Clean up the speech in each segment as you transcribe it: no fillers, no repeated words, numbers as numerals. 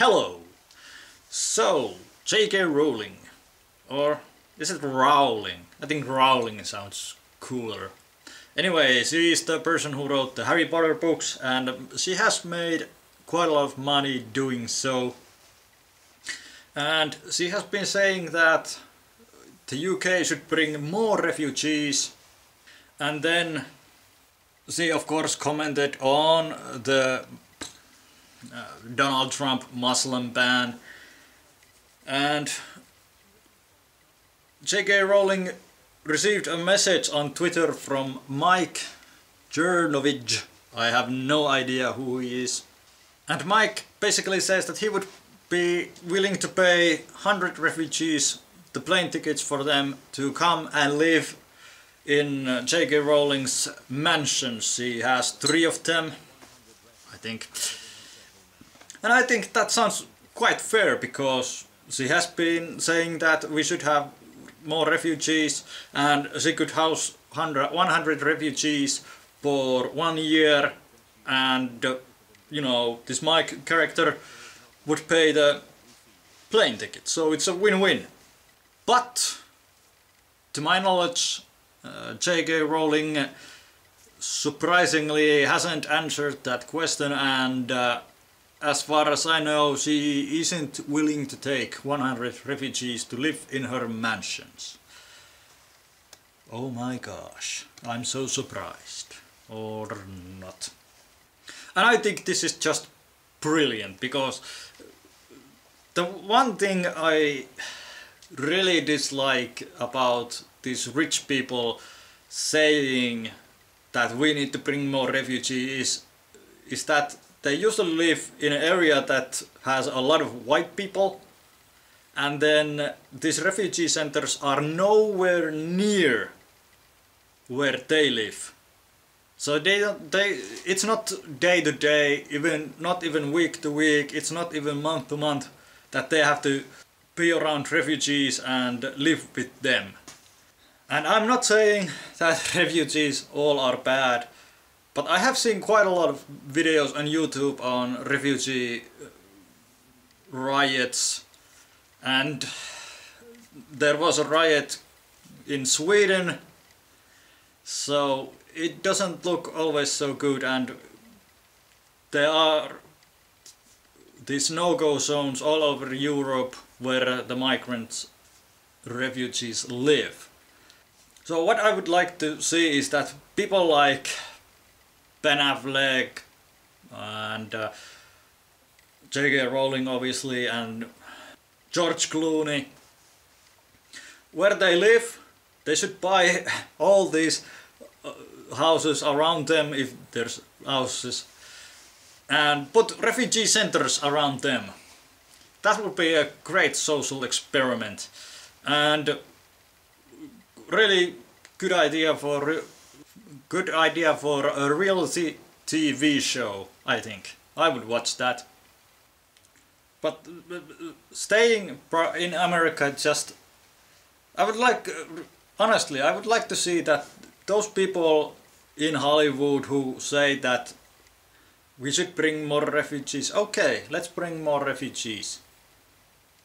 Hello! So, J.K. Rowling, or is it Rowling? I think Rowling sounds cooler. Anyway, she is the person who wrote the Harry Potter books, and she has made quite a lot of money doing so. And she has been saying that the UK should bring more refugees, and then she of course commented on the Donald Trump Muslim ban, and J.K. Rowling received a message on Twitter from Mike Chernovich. I have no idea who he is. And Mike basically says that he would be willing to pay 100 refugees the plane tickets for them to come and live in J.K. Rowling's mansions. She has 3 of them, I think. And I think that sounds quite fair, because she has been saying that we should have more refugees, and she could house 100 refugees for 1 year, and you know, this Mike character would pay the plane ticket, so it's a win-win. But to my knowledge, J.K. Rowling surprisingly hasn't answered that question, and as far as I know, she isn't willing to take 100 refugees to live in her mansions. Oh my gosh, I'm so surprised. Or not. And I think this is just brilliant, because the one thing I really dislike about these rich people saying that we need to bring more refugees is that they usually live in an area that has a lot of white people, and then these refugee centers are nowhere near where they live. So it's not day to day, not even week to week, it's not even month to month that they have to be around refugees and live with them. And I'm not saying that refugees all are bad, but I have seen quite a lot of videos on YouTube on refugee riots, and there was a riot in Sweden, so it doesn't look always so good, and there are these no-go zones all over Europe where the migrants, refugees live. So what I would like to see is that people like Ben-Affleck and J.K. Rowling obviously, and George Clooney, where they live, they should buy all these houses around them, if there's houses, and put refugee centers around them. That would be a great social experiment, and really good idea for a reality TV show, I think. I would watch that. But staying in America, just I would like, honestly, I would like to see that those people in Hollywood who say that we should bring more refugees, okay, let's bring more refugees.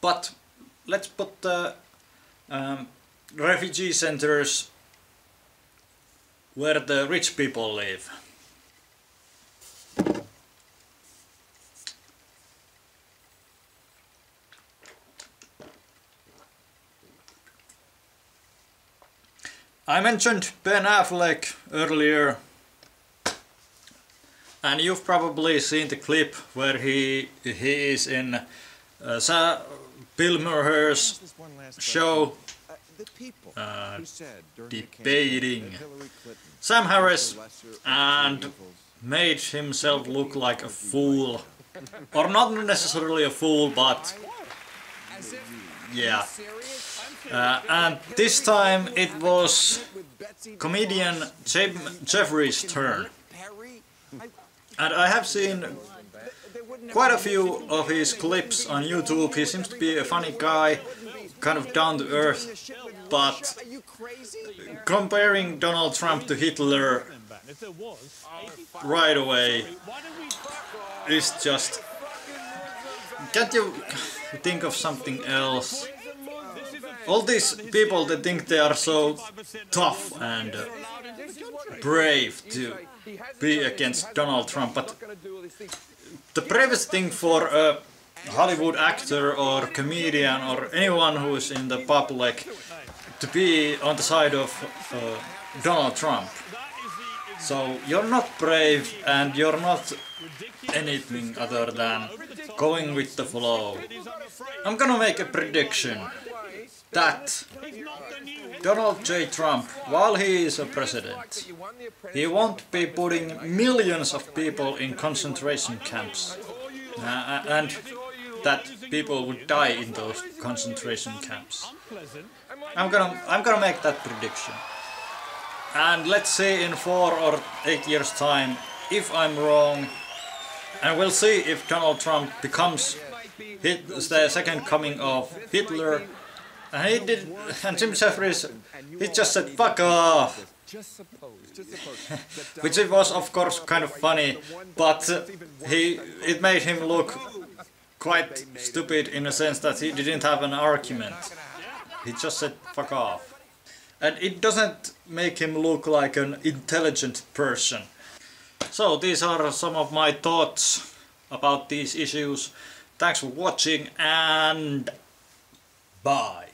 But let's put the refugee centers where the rich people live. I mentioned Ben Affleck earlier, and you've probably seen the clip where he is in Bill Maher's show debating Sam Harris, and made himself look like a fool, or not necessarily a fool, but yeah. And this time it was comedian Jeffries' turn. And I have seen quite a few of his clips on YouTube. He seems to be a funny guy, kind of down to earth, but comparing Donald Trump to Hitler right away is just Can't you think of something else? All these people, they think they are so tough and brave to be against Donald Trump, but the bravest thing for a Hollywood actor or comedian or anyone who is in the public to be on the side of Donald Trump. So you're not brave and you're not anything other than going with the flow. I'm gonna make a prediction that Donald J. Trump, while he is a president, he won't be putting millions of people in concentration camps, and that people would die in those concentration camps. I'm gonna make that prediction, and let's see in 4 or 8 years' time if I'm wrong, and we'll see if Donald Trump becomes the second coming of Hitler. And he did, and Jim Jeffries, he just said fuck off, which it was of course kind of funny, but it made him look quite stupid in a sense that he didn't have an argument. He just said fuck off, and it doesn't make him look like an intelligent person. So these are some of my thoughts about these issues. Thanks for watching and bye.